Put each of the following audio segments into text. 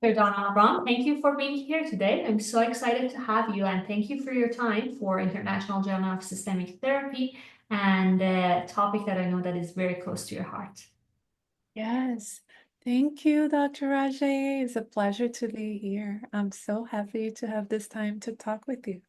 Dr. Danna Abraham, thank you for being here today. I'm so excited to have you, and thank you for your time for International Journal of Systemic Therapy and a topic that I know that is very close to your heart. Yes. Thank you, Dr. Rajay. It's a pleasure to be here. I'm so happy to have this time to talk with you.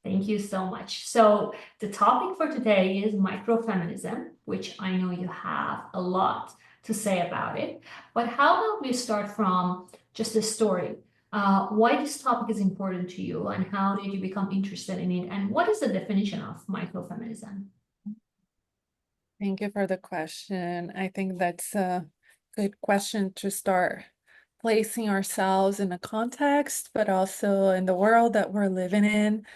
Thank you so much. So, the topic for today is microfeminism, which I know you have a lot to say about it. But how about we start from just the story? Why this topic is important to you, and how did you become interested in it, and what is the definition of microfeminism? Thank you for the question. I think that's a good question to start placing ourselves in a context, but also in the world that we're living in.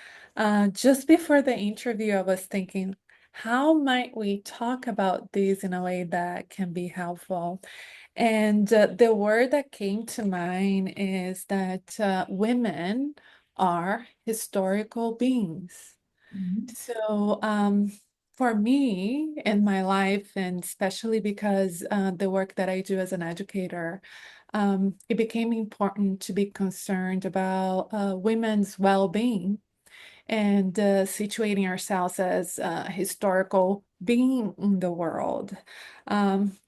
Just before the interview, I was thinking, how might we talk about these in a way that can be helpful? And the word that came to mind is that women are historical beings. Mhm. So, for me in my life, and especially because the work that I do as an educator, it became important to be concerned about women's well-being and situating ourselves as a historical being in the world.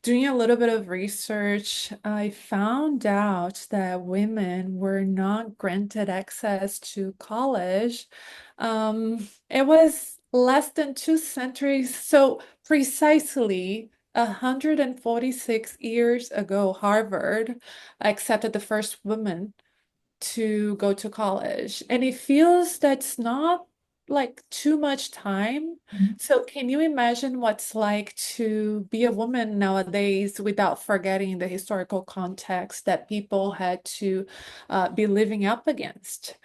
Doing a little bit of research, I found out that women were not granted access to college. It was less than 2 centuries, so precisely 146 years ago, Harvard accepted the first woman to go to college, and it feels that's not like too much time. So can you imagine what's like to be a woman nowadays without forgetting the historical context that people had to be living up against?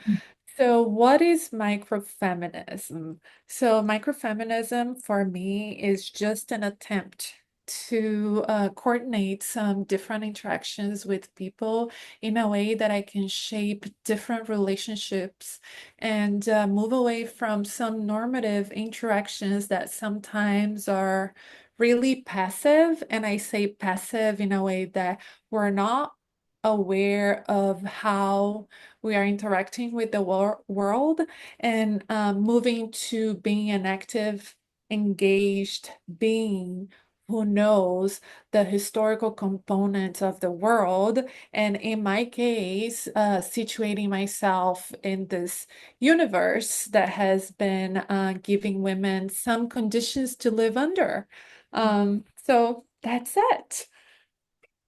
So what is microfeminism? So microfeminism for me is just an attempt to coordinate some different interactions with people in a way that I can shape different relationships and move away from some normative interactions that sometimes are really passive. And I say passive in a way that we're not aware of how we are interacting with the world, and moving to being an active, engaged being who knows the historical components of the world. And in my case, situating myself in this universe that has been giving women some conditions to live under. So that's it.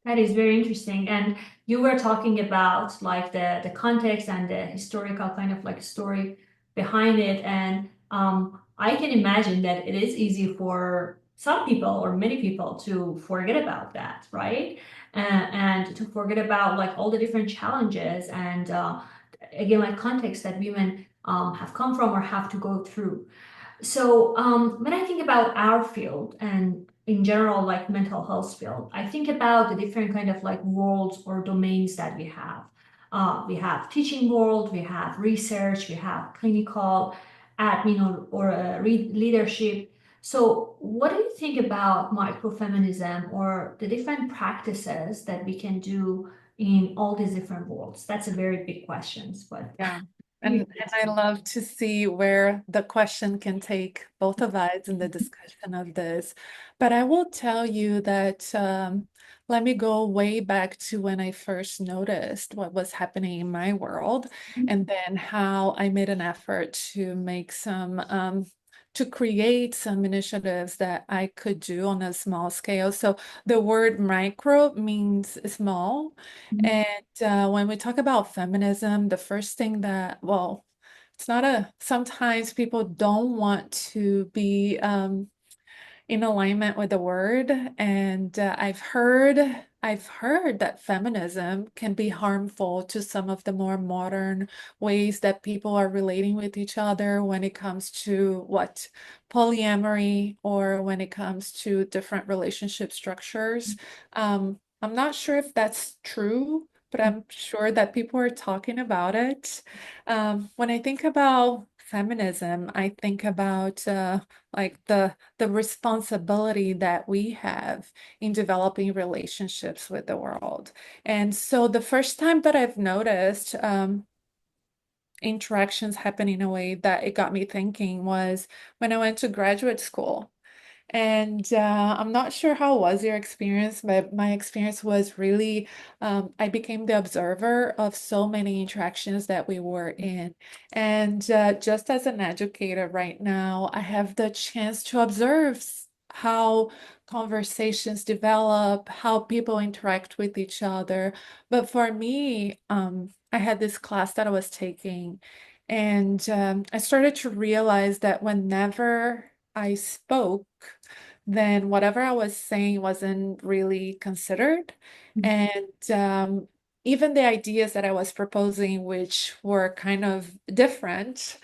That is very interesting. And you were talking about like the context and the historical kind of like story behind it. And I can imagine that it is easy for some people or many people to forget about that, right? And to forget about like all the different challenges and again, like context that women have come from or have to go through. So when I think about our field and in general, like mental health field, I think about the different kind of like worlds or domains that we have. We have teaching world, we have research, we have clinical, admin or leadership. So what do you think about microfeminism or the different practices that we can do in all these different worlds? That's a very big question, but Yeah. And I love to see where the question can take both of us in the discussion of this. But I will tell you that let me go way back to when I first noticed what was happening in my world, and then how I made an effort to make some to create some initiatives that I could do on a small scale. So the word micro means small. And when we talk about feminism, the first thing that, well, it's not a, sometimes people don't want to be in alignment with the word. And I've heard that feminism can be harmful to some of the more modern ways that people are relating with each other when it comes to what polyamory, or when it comes to different relationship structures. I'm not sure if that's true, but I'm sure that people are talking about it. When I think about feminism, I think about like the responsibility that we have in developing relationships with the world. And so the first time that I've noticed interactions happen in a way that it got me thinking was when I went to graduate school. And I'm not sure how was your experience, but my experience was really, I became the observer of so many interactions that we were in. And just as an educator right now, I have the chance to observe how conversations develop, how people interact with each other. But for me, I had this class that I was taking, and I started to realize that whenever I spoke, then whatever I was saying wasn't really considered. And even the ideas that I was proposing, which were kind of different,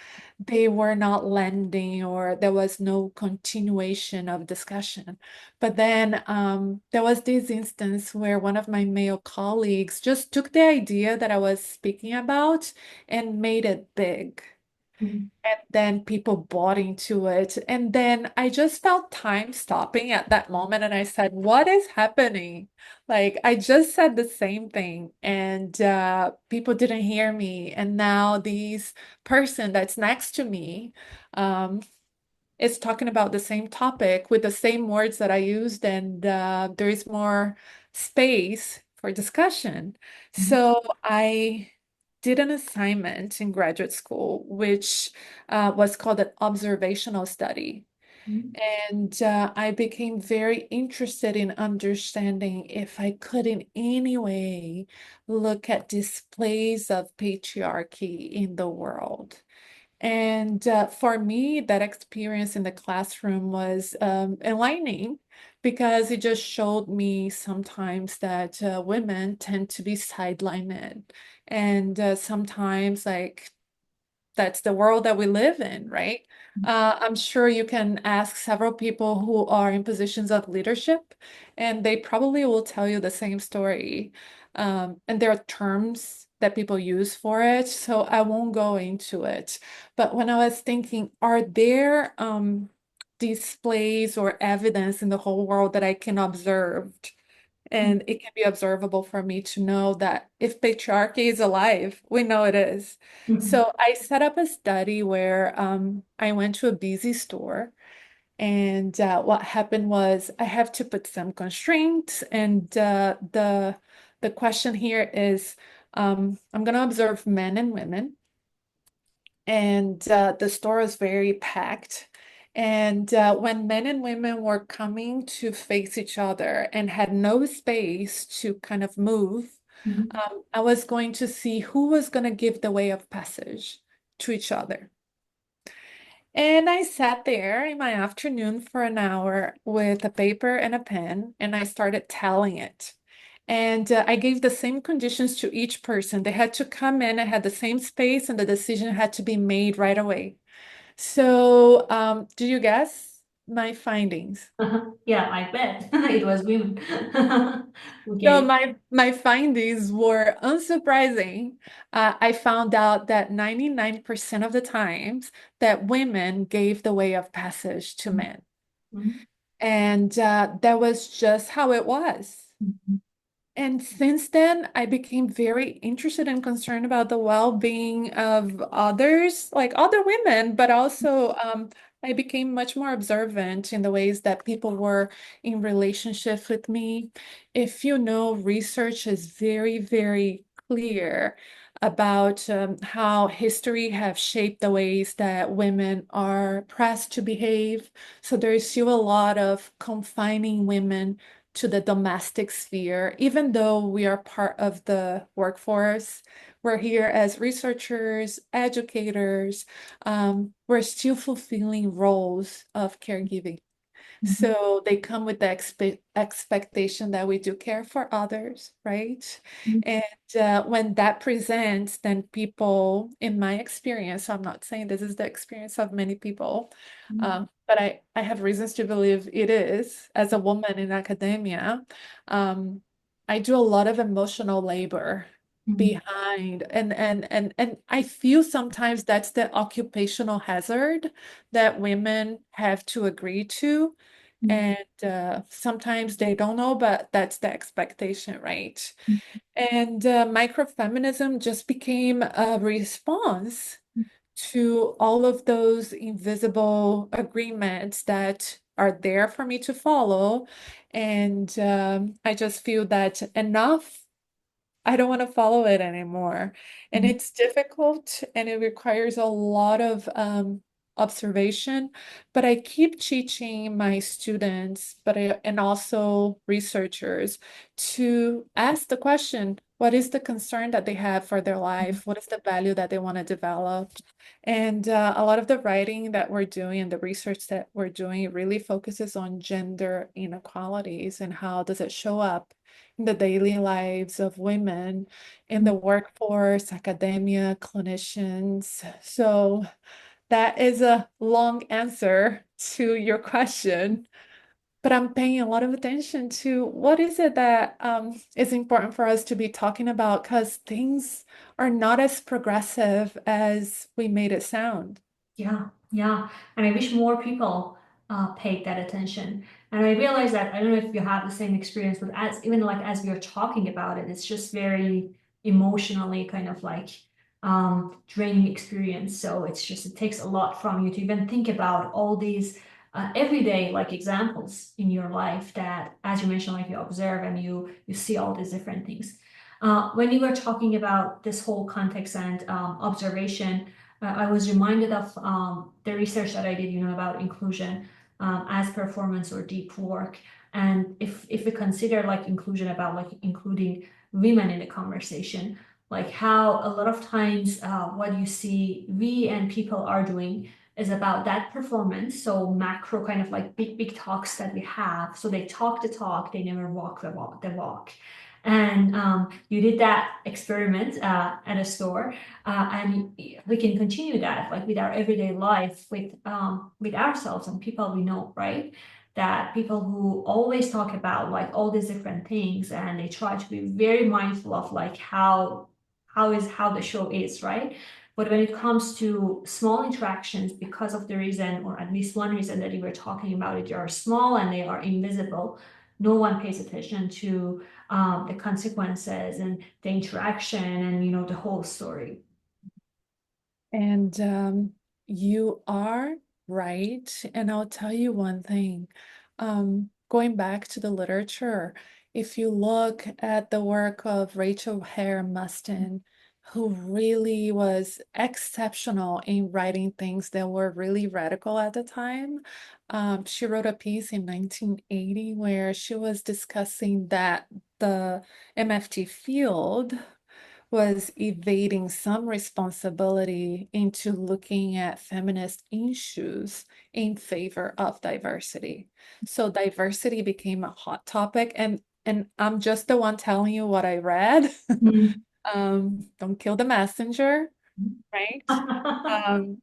they were not landing or there was no continuation of discussion. But then there was this instance where one of my male colleagues just took the idea that I was speaking about and made it big. Mhm. And then people bought into it. And then I just felt time stopping at that moment. And I said, what is happening? Like, I just said the same thing and people didn't hear me. And now this person that's next to me, um, is talking about the same topic with the same words that I used, and there is more space for discussion. Mhm. So I did an assignment in graduate school, which was called an observational study. Mhm. And I became very interested in understanding if I could in any way look at displays of patriarchy in the world. And for me, that experience in the classroom was enlightening because it just showed me sometimes that women tend to be sidelined. And sometimes, like, that's the world that we live in, right? I'm sure you can ask several people who are in positions of leadership, and they probably will tell you the same story. And there are terms that people use for it, so I won't go into it. But when I was thinking, are there displays or evidence in the whole world that I can observe? And it can be observable for me to know that if patriarchy is alive, we know it is. Mhm. So I set up a study where I went to a busy store, and what happened was I have to put some constraints, and the question here is I'm going to observe men and women, and the store is very packed. And when men and women were coming to face each other and had no space to kind of move, Mhm. I was going to see who was going to give the way of passage to each other. And I sat there in my afternoon for an hour with a paper and a pen, and I started telling it. And I gave the same conditions to each person. They had to come in and had the same space, and the decision had to be made right away. So, do you guess my findings? Yeah, I bet it was women. So Okay. my findings were unsurprising. I found out that 99% of the times that women gave the way of passage to men. Mhm. And that was just how it was. Mhm. And since then, I became very interested and concerned about the well-being of others, like other women, but also I became much more observant in the ways that people were in relationship with me. If you know, research is very, very clear about how history have shaped the ways that women are pressed to behave. So there is still a lot of confining women to the domestic sphere, even though we are part of the workforce. We're here as researchers, educators. We're still fulfilling roles of caregiving. Mhm. So they come with the expectation that we do care for others, right? Mhm. And when that presents, then people, in my experience, so I'm not saying this is the experience of many people, but I have reasons to believe it is. As a woman in academia, um, I do a lot of emotional labor. Mm, behind. And I feel sometimes that's the occupational hazard that women have to agree to. mm, And sometimes they don't know, but that's the expectation, right? mm, And microfeminism just became a response mm. to all of those invisible agreements that are there for me to follow. And I just feel that enough. I don't want to follow it anymore. And Mm. it's difficult and it requires a lot of observation. But I keep teaching my students, and also researchers to ask the question, what is the concern that they have for their life? What is the value that they want to develop? And a lot of the writing that we're doing and the research that we're doing really focuses on gender inequalities and how does it show up in the daily lives of women in the workforce, academia, clinicians. So that is a long answer to your question, but I'm paying a lot of attention to what is it that is important for us to be talking about because things are not as progressive as we made it sound. Yeah, yeah. And I wish more people paid that attention. And I realize that I don't know if you have the same experience, but as even like as we are talking about it, it's just very emotionally kind of like draining experience. So it's just it takes a lot from you to even think about all these everyday like examples in your life that, as you mentioned, like you observe and you see all these different things. When you were talking about this whole context and observation. I was reminded of the research that I did, about inclusion as performance or deep work. And if we consider like inclusion about like including women in the conversation, like how a lot of times what you see we and people are doing is about that performance. So macro kind of like big talks that we have. So they talk the talk, they never walk the walk. And you did that experiment at a store and we can continue that like with our everyday life with ourselves and people we know, right? That people who always talk about like all these different things and they try to be very mindful of like how the show is, right? But when it comes to small interactions, because of the reason, or at least one reason that you were talking about it, they are small and they are invisible. No one pays attention to the consequences and the interaction and the whole story. And you are right. And I'll tell you one thing. Going back to the literature, if you look at the work of Rachel Hare Muston, who really was exceptional in writing things that were really radical at the time, she wrote a piece in 1980 where she was discussing that the MFT field was evading some responsibility into looking at feminist issues in favor of diversity. So diversity became a hot topic, and I'm just the one telling you what I read. Mm. Don't kill the messenger, right? Um,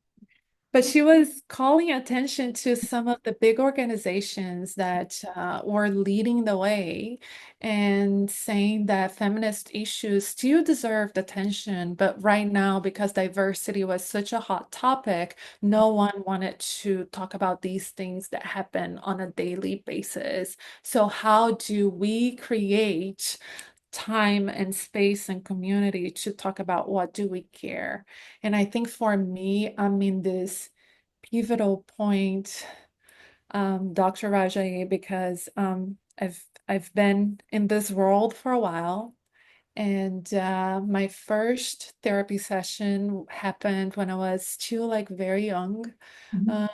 but she was calling attention to some of the big organizations that were leading the way and saying that feminist issues still deserved attention. But right now, because diversity was such a hot topic, no one wanted to talk about these things that happen on a daily basis. So, how do we create time and space and community to talk about what do we care? And I think for me, I'm in this pivotal point, Dr. Rajaye, because I've been in this world for a while. And my first therapy session happened when I was still like very young. Mhm. Uh,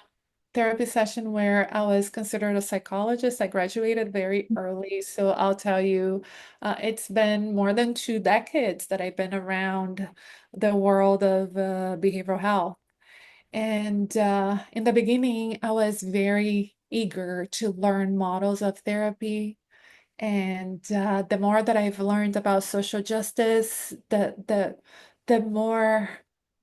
Therapy session where I was considered a psychologist. I graduated very early. So I'll tell you, it's been more than 2 decades that I've been around the world of behavioral health. And in the beginning, I was very eager to learn models of therapy. And the more that I've learned about social justice, the more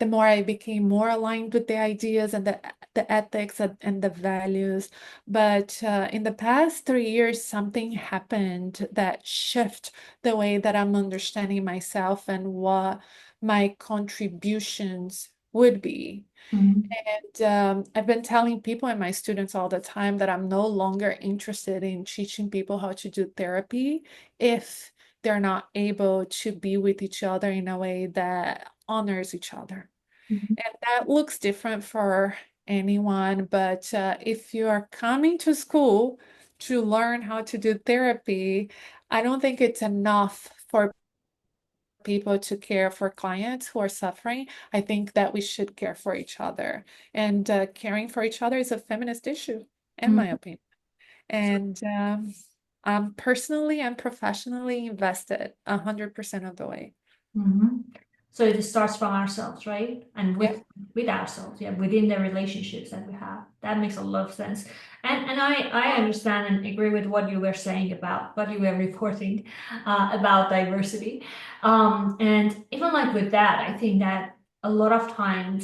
the more I became more aligned with the ideas and the ethics and the values. But in the past 3 years, something happened that shift the way that I'm understanding myself and what my contributions would be. Mhm. And I've been telling people and my students all the time that I'm no longer interested in teaching people how to do therapy if they're not able to be with each other in a way that honors each other. Mhm. And that looks different for anyone, but if you are coming to school to learn how to do therapy, I don't think it's enough for people to care for clients who are suffering. I think that we should care for each other. And caring for each other is a feminist issue, in my Mhm. opinion. And I'm personally and professionally invested 100% of the way. Mhm. So it starts from ourselves, right? And Yeah. with ourselves, yeah, within the relationships that we have. That makes a lot of sense. And I understand and agree with what you were saying about what you were reporting about diversity. And even like with that, I think that a lot of times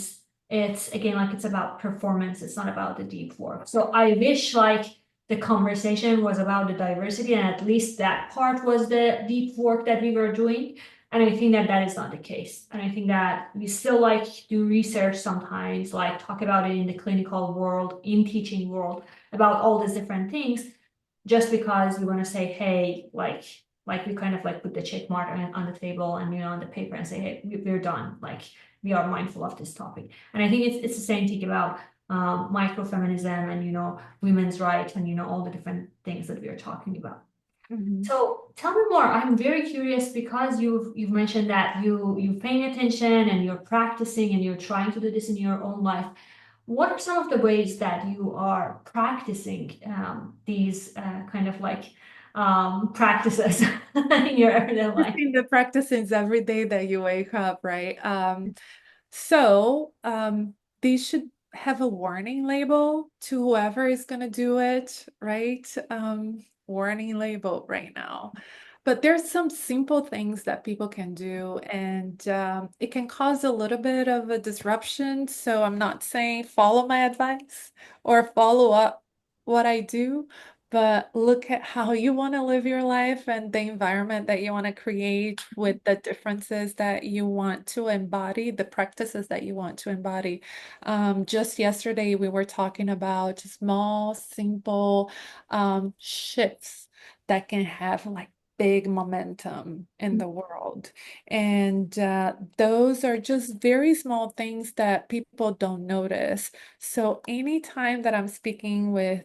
it's again like it's about performance, it's not about the deep work. So I wish like the conversation was about the diversity and at least that part was the deep work that we were doing. And I think that that is not the case. And I think that we still like do research sometimes, like talk about it in the clinical world, in teaching world, about all these different things, just because we want to say, hey, like we kind of like put the check mark on the table and on the paper and say, hey, we're done. Like we are mindful of this topic. And I think it's the same thing about microfeminism and women's rights and all the different things that we are talking about. Mhm. So tell me more. I'm very curious because you've mentioned that you're paying attention and you're practicing and you're trying to do this in your own life. What are some of the ways that you are practicing these kind of like practices in your everyday life? In the practices every day that you wake up, right? So they should have a warning label to whoever is going to do it, right? Warning label right now. But there's some simple things that people can do, and it can cause a little bit of a disruption. So I'm not saying follow my advice or follow up what I do, but look at how you want to live your life and the environment that you want to create with the differences that you want to embody, the practices that you want to embody. Just yesterday, we were talking about small, simple shifts that can have like big momentum in the world. And those are just very small things that people don't notice. So anytime that I'm speaking with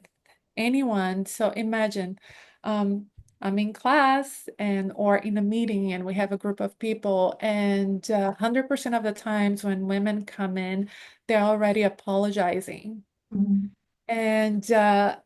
anyone. So imagine um, I'm in class and or in a meeting and we have a group of people and 100% of the times when women come in, they're already apologizing. Mhm. And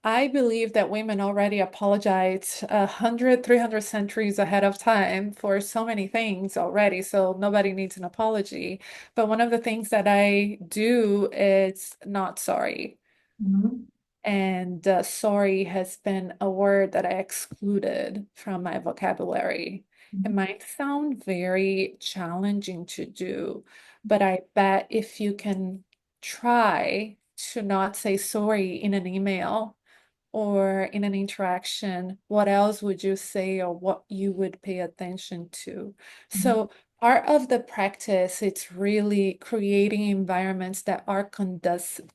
I believe that women already apologize 100, 300 centuries ahead of time for so many things already. So nobody needs an apology. But one of the things that I do is not sorry. Mhm. And sorry has been a word that I excluded from my vocabulary. It Mhm. might sound very challenging to do, but I bet if you can try to not say sorry in an email or in an interaction, what else would you say or what you would pay attention to? Mhm. So part of the practice, it's really creating environments that are conducive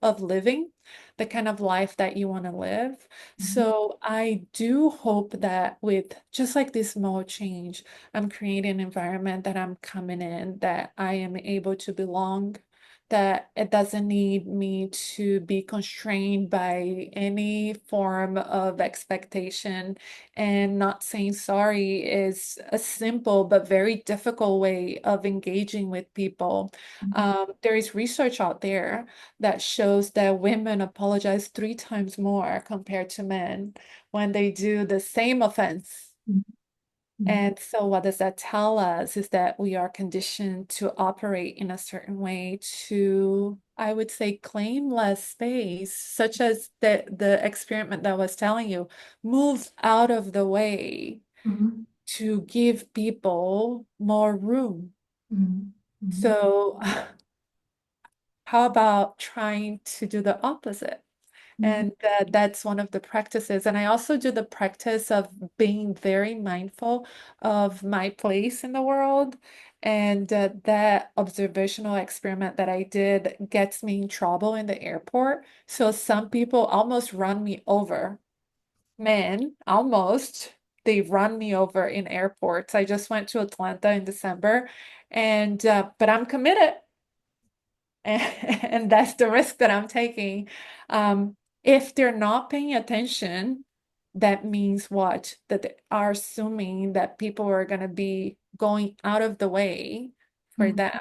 of living the kind of life that you want to live. Mhm. So I do hope that with just like this small change, I'm creating an environment that I'm coming in, that I am able to belong, that it doesn't need me to be constrained by any form of expectation. And not saying sorry is a simple but very difficult way of engaging with people. There is research out there that shows that women apologize 3 times more compared to men when they do the same offense. Mhm. And so, what does that tell us is that we are conditioned to operate in a certain way to, I would say, claim less space, such as the experiment that I was telling you, move out of the way Mhm. to give people more room. Mhm. Mhm. So how about trying to do the opposite? Mhm. And that's one of the practices. And I also do the practice of being very mindful of my place in the world. And that observational experiment that I did gets me in trouble in the airport. So some people almost run me over. Man, almost. They run me over in airports. I just went to Atlanta in December, and but I'm committed. And that's the risk that I'm taking. If they're not paying attention, that means what? That they are assuming that people are going to be going out of the way for Mhm. them.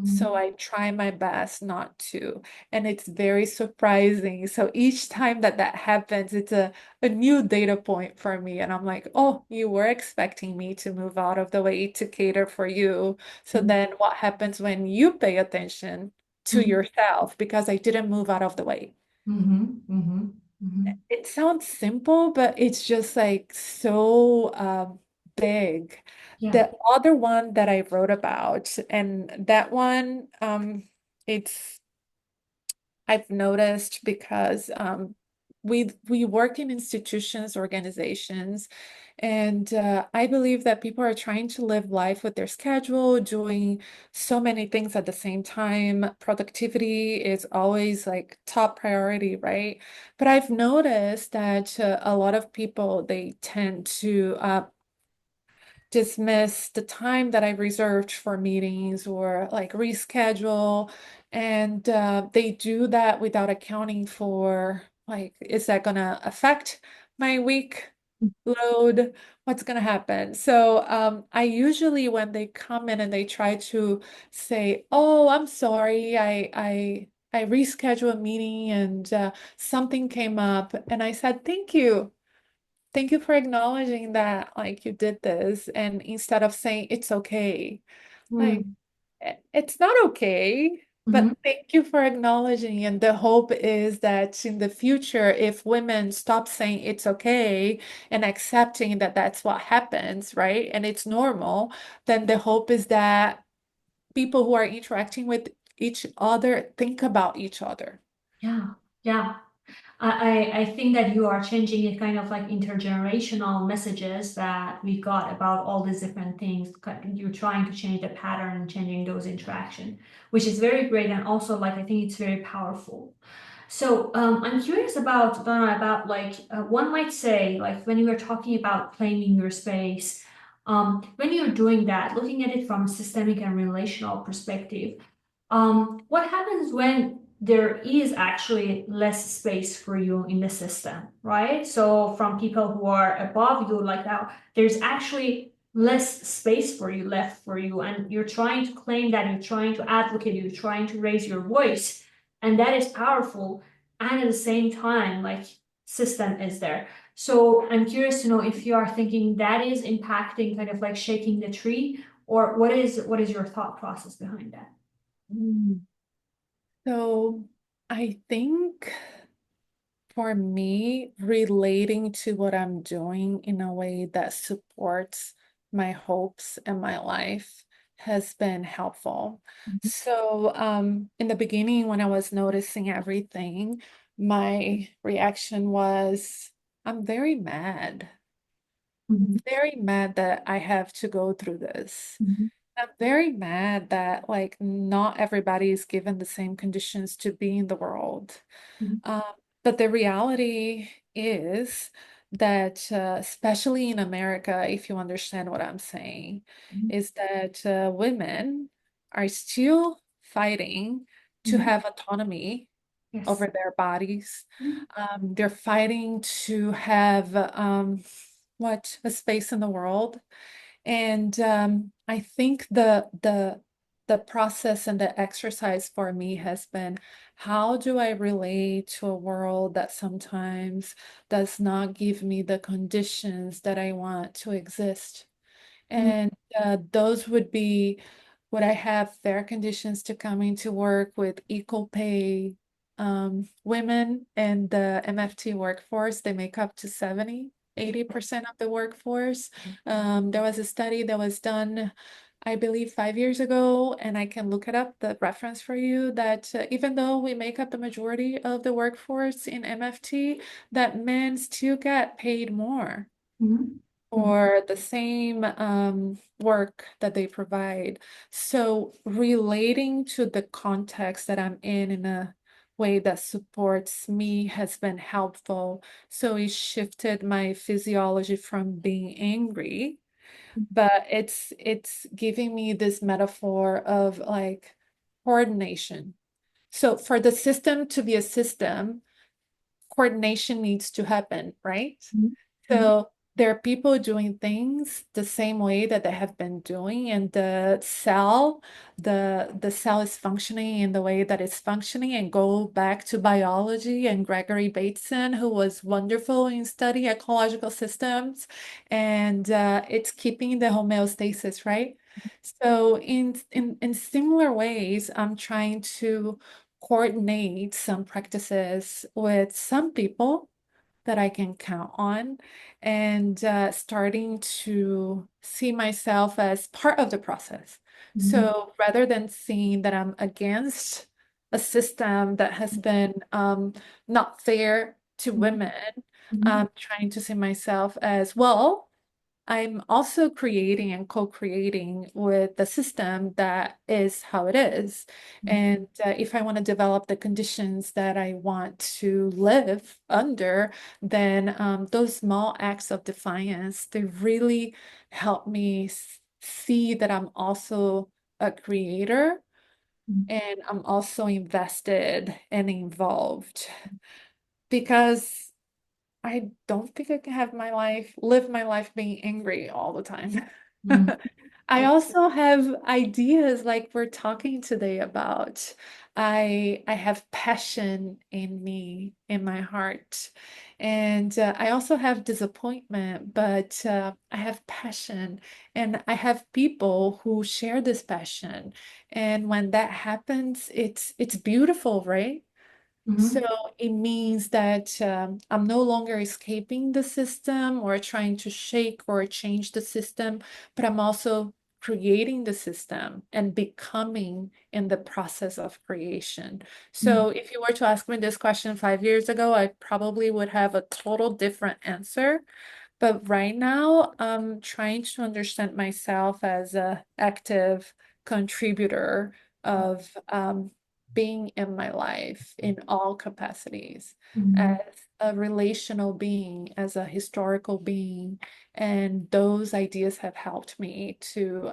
So Mhm. I try my best not to. And it's very surprising. So each time that that happens, it's a new data point for me. And I'm like, oh, you were expecting me to move out of the way to cater for you. So Mhm. then what happens when you pay attention to Mhm. yourself because I didn't move out of the way? Mhm. Mhm. Mhm. It sounds simple, but it's just like so big. Yeah. The other one that I wrote about, and that one, it's I've noticed because we work in institutions, organizations, and I believe that people are trying to live life with their schedule, doing so many things at the same time. Productivity is always like top priority, right? But I've noticed that a lot of people they tend to dismiss the time that I reserved for meetings or like reschedule. And they do that without accounting for like, is that going to affect my week load? What's going to happen? So I usually, when they come in and they try to say, oh, I'm sorry, I rescheduled a meeting and something came up. And I said, thank you. Thank you for acknowledging that, like you did this, and instead of saying it's okay, like Mhm. It's not okay, Mhm. but thank you for acknowledging. And the hope is that in the future, if women stop saying it's okay and accepting that that's what happens, right, and it's normal, then the hope is that people who are interacting with each other think about each other. Yeah. Yeah. I think that you are changing it kind of like intergenerational messages that we got about all these different things. You're trying to change the pattern and changing those interaction, which is very great. And also like, I think it's very powerful. So I'm curious about Donna, about like one might say like when you are talking about claiming your space, when you're doing that, looking at it from a systemic and relational perspective, what happens when there is actually less space for you in the system, right? So from people who are above you, like now, there's actually less space for you left for you, and you're trying to claim that, you're trying to advocate, you're trying to raise your voice, and that is powerful. And at the same time, like system is there. So I'm curious to know if you are thinking that is impacting, kind of like shaking the tree, or what is your thought process behind that? Mm. So I think for me, relating to what I'm doing in a way that supports my hopes and my life has been helpful. So, in the beginning, when I was noticing everything, my reaction was, I'm Mhm. very mad that I have to go through this. Mhm. I'm very mad that like not everybody is given the same conditions to be in the world. Mhm. Um, but the reality is that, especially in America, if you understand what I'm saying, Mhm. is that women are still fighting to Mhm. have autonomy over Yes. their bodies. Mhm. They're fighting to have a space in the world. And I think the process and the exercise for me has been how do I relate to a world that sometimes does not give me the conditions that I want to exist? Mhm. And those would I have fair conditions to come into work with equal pay? Women in the MFT workforce, they make up to 70, 80% of the workforce. There was a study that was done I believe 5 years ago, and I can look it up, the reference for you, that even though we make up the majority of the workforce in MFT, that men still get paid more Mhm. Mhm. for the same work that they provide. So relating to the context that I'm in a way that supports me has been helpful. So it shifted my physiology from being angry, but it's giving me this metaphor of like coordination. So for the system to be a system, coordination needs to happen, right? Mhm. Mhm. So there are people doing things the same way that they have been doing, and the cell is functioning in the way that it's functioning. And go back to biology and Gregory Bateson, who was wonderful in studying ecological systems, and it's keeping the homeostasis, right? So in similar ways, I'm trying to coordinate some practices with some people that I can count on, and starting to see myself as part of the process. Mhm. So rather than seeing that I'm against a system that has been not fair to Mhm. women, Mhm. I'm trying to see myself as well. I'm also creating and co-creating with the system that is how it is. And if I want to develop the conditions that I want to live under, then those small acts of defiance, they really help me see that I'm also a creator Mhm. and I'm also invested and involved because I don't think I can have live my life being angry all the time. Mhm. I That's also have ideas like we're talking today about. I have passion in me, in my heart. And I also have disappointment, but I have passion and I have people who share this passion. And when that happens, it's beautiful, right? So Mhm. it means that I'm no longer escaping the system or trying to shake or change the system, but I'm also creating the system and becoming in the process of creation. Mhm. So if you were to ask me this question 5 years ago, I probably would have a total different answer. But right now, I'm trying to understand myself as an active contributor of being in my life in all capacities, as Mhm. a relational being, as a historical being. And those ideas have helped me to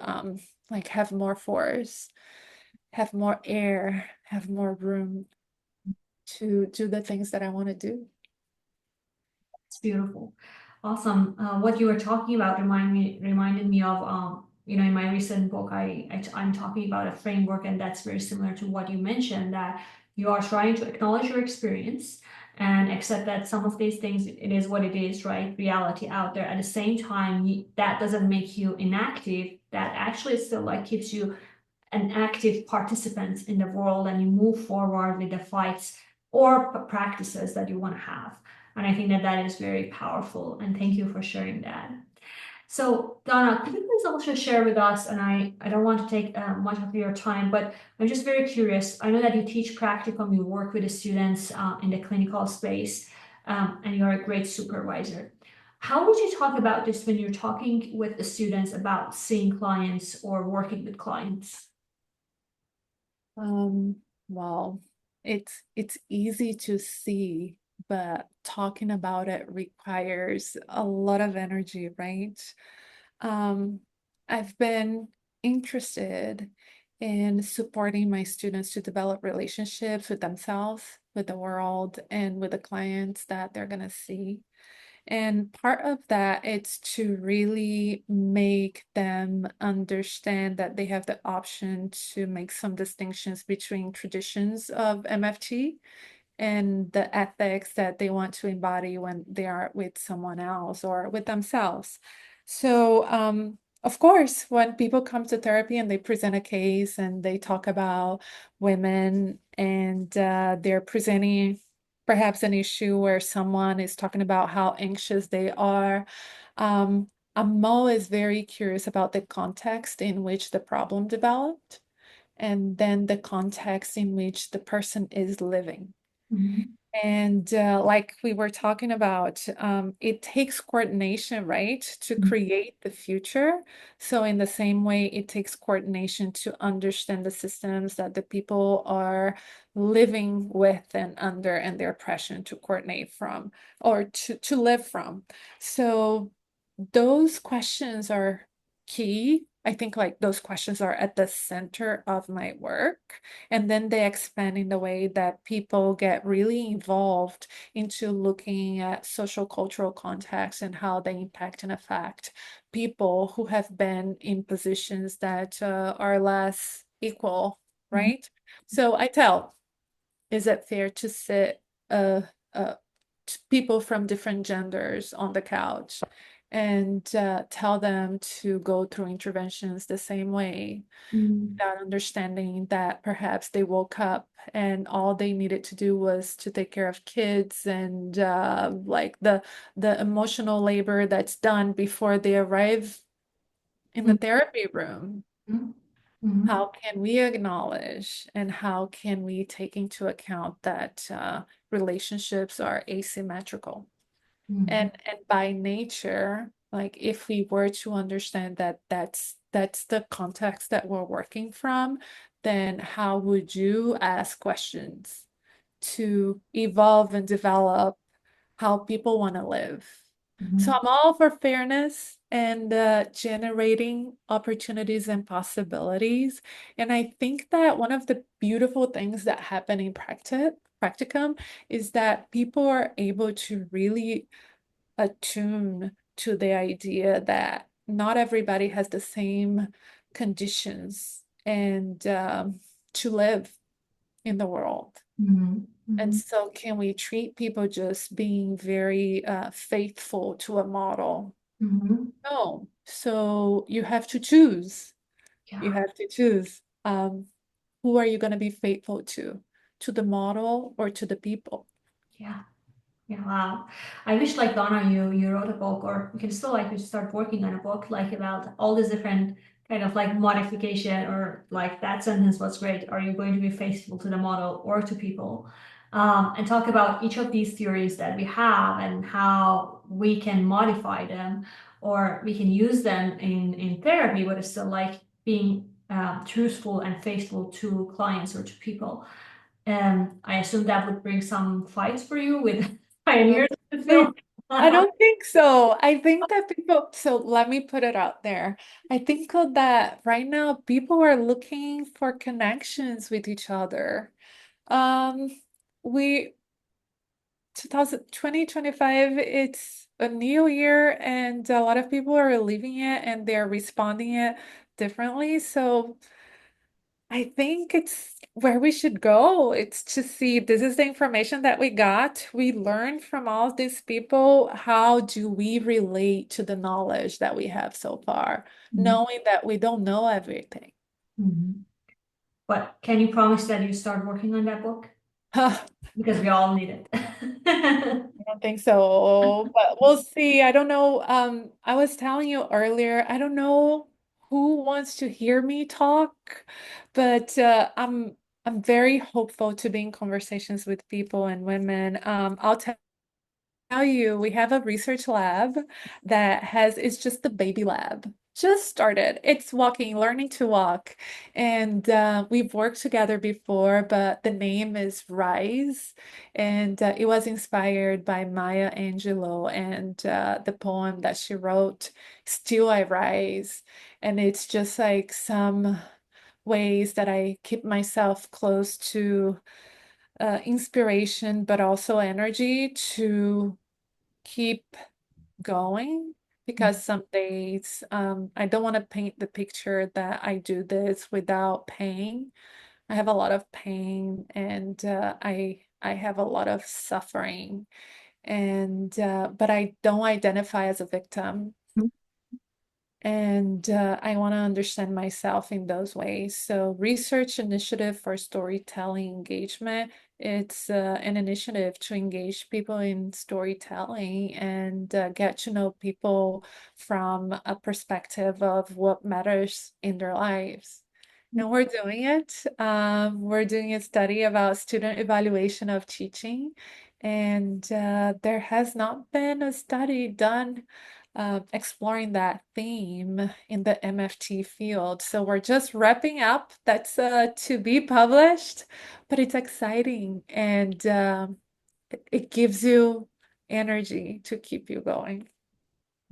like have more force, have more air, have more room to do the things that I want to do. It's beautiful. Awesome. What you were talking about reminded me of in my recent book, I'm talking about a framework, and that's very similar to what you mentioned, that you are trying to acknowledge your experience and accept that some of these things, it is what it is, right? Reality out there. At the same time, that doesn't make you inactive. That actually still like keeps you an active participant in the world, and you move forward with the fights or practices that you want to have. And I think that that is very powerful. And thank you for sharing that. So, Donna, could you please also share with us? And I don't want to take much of your time, but I'm just very curious. I know that you teach practicum, you work with the students in the clinical space, and you're a great supervisor. How would you talk about this when you're talking with the students about seeing clients or working with clients? Um, well, it's easy to see, but talking about it requires a lot of energy, right? Um, I've been interested in supporting my students to develop relationships with themselves, with the world, and with the clients that they're gonna see. And part of that it's to really make them understand that they have the option to make some distinctions between traditions of MFT and the ethics that they want to embody when they are with someone else or with themselves. So, of course, when people come to therapy and they present a case and they talk about women and they're presenting perhaps an issue where someone is talking about how anxious they are, I'm always very curious about the context in which the problem developed, and then the context in which the person is living. Mhm. And like we were talking about, it takes coordination, right, to Mhm. create the future. So in the same way, it takes coordination to understand the systems that the people are living with and under, and their oppression to coordinate from, or to live from. So those questions are key. I think like those questions are at the center of my work. And then they expand in the way that people get really involved into looking at social cultural context and how they impact and affect people who have been in positions that are less equal, Mhm. right? So I tell, is it fair to sit uh, uh, people from different genders on the couch and tell them to go through interventions the same way, Mhm. without understanding that perhaps they woke up and all they needed to do was to take care of kids, and like the emotional labor that's done before they arrive in the therapy room. Mhm. Mhm. How can we acknowledge and how can we take into account that relationships are asymmetrical? Mhm. And by nature, like if we were to understand that that's the context that we're working from, then how would you ask questions to evolve and develop how people want to live? So Mhm. I'm all for fairness and generating opportunities and possibilities. And I think that one of the beautiful things that happen in practicum is that people are able to really attune to the idea that not everybody has the same conditions and to live in the world. Mhm. And Mhm. so, can we treat people just being very faithful to a model? Mhm. No. So, you have to choose. You Yeah. have to choose. Who are you going to be faithful to? To the model or to the people? Yeah. Yeah, wow. I wish like Donna, you wrote a book, or you can still like you start working on a book like about all these different kind of like modification, or like that sentence was great. Are you going to be faithful to the model or to people? And talk about each of these theories that we have and how we can modify them, or we can use them in therapy, but it's still like being truthful and faithful to clients or to people. I assume that would bring some fights for you with pioneers in the field. I don't think so. I think that people, so let me put it out there. I think that right now people are looking for connections with each other. Um, we 2025, it's a new year and a lot of people are living it and they're responding it differently. So I think it's where we should go. It's to see this is the information that we got. We learned from all these people. How do we relate to the knowledge that we have so far, Mhm. knowing that we don't know everything? Mhm. But can you promise that you start working on that book? I Because we all need it. don't think so, but we'll see. I don't know. I was telling you earlier, I don't know who wants to hear me talk, but I'm very hopeful to be in conversations with people and women. I'll tell you, we have a research lab that has, it's just the baby lab. Just started. It's walking, learning to walk. And we've worked together before, but the name is Rise. And it was inspired by Maya Angelou and the poem that she wrote, Still I Rise. And it's just like some ways that I keep myself close to inspiration, but also energy to keep going, because some days I don't want to paint the picture that I do this without pain. I have a lot of pain and I have a lot of suffering, and but I don't identify as a victim. And I want to understand myself in those ways. So, research initiative for storytelling engagement It's an initiative to engage people in storytelling and get to know people from a perspective of what matters in their lives. And we're doing it. We're doing a study about student evaluation of teaching, and there has not been a study done exploring that theme in the MFT field. So we're just wrapping up. That's to be published, but it's exciting and it gives you energy to keep you going.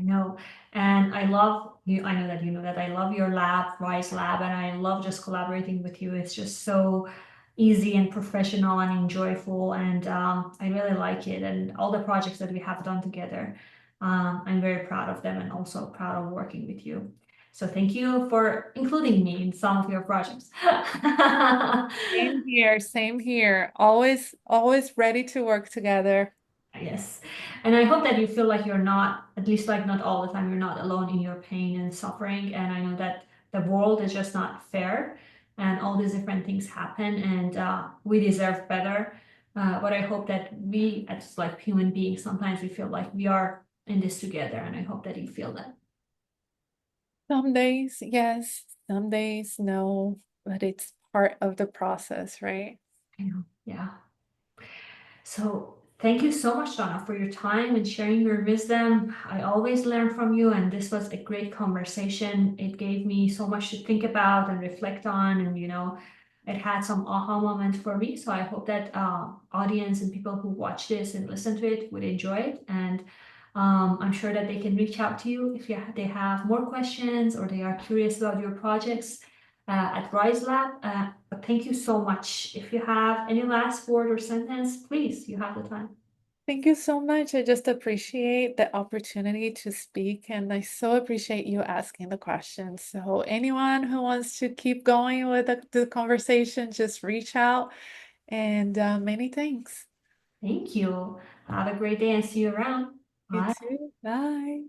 I know. And I love you. I know that you know that I love your lab, Rise Lab, and I love just collaborating with you. It's just so easy and professional and enjoyable. And I really like it. And all the projects that we have done together, I'm very proud of them and also proud of working with you. So thank you for including me in some of your projects. Same here, same here. Always ready to work together. Yes. And I hope that you feel like you're not, at least like not all the time, you're not alone in your pain and suffering. And I know that the world is just not fair and all these different things happen and we deserve better. But I hope that we, as like human beings, sometimes we feel like we are in this together. And I hope that you feel that. Some days, yes, some days, no, but it's part of the process, right? I know. Yeah. So thank you so much, Donna, for your time and sharing your wisdom. I always learn from you, and this was a great conversation. It gave me so much to think about and reflect on, and it had some aha moments for me. So I hope that audience and people who watch this and listen to it would enjoy it. And I'm sure that they can reach out to you if they have more questions or they are curious about your projects at Rise Lab. But thank you so much. If you have any last word or sentence, please, you have the time. Thank you so much. I just appreciate the opportunity to speak, and I so appreciate you asking the questions. So, anyone who wants to keep going with the conversation, just reach out. And many thanks. Thank you. Have a great day and see you around. You Bye. too. Bye.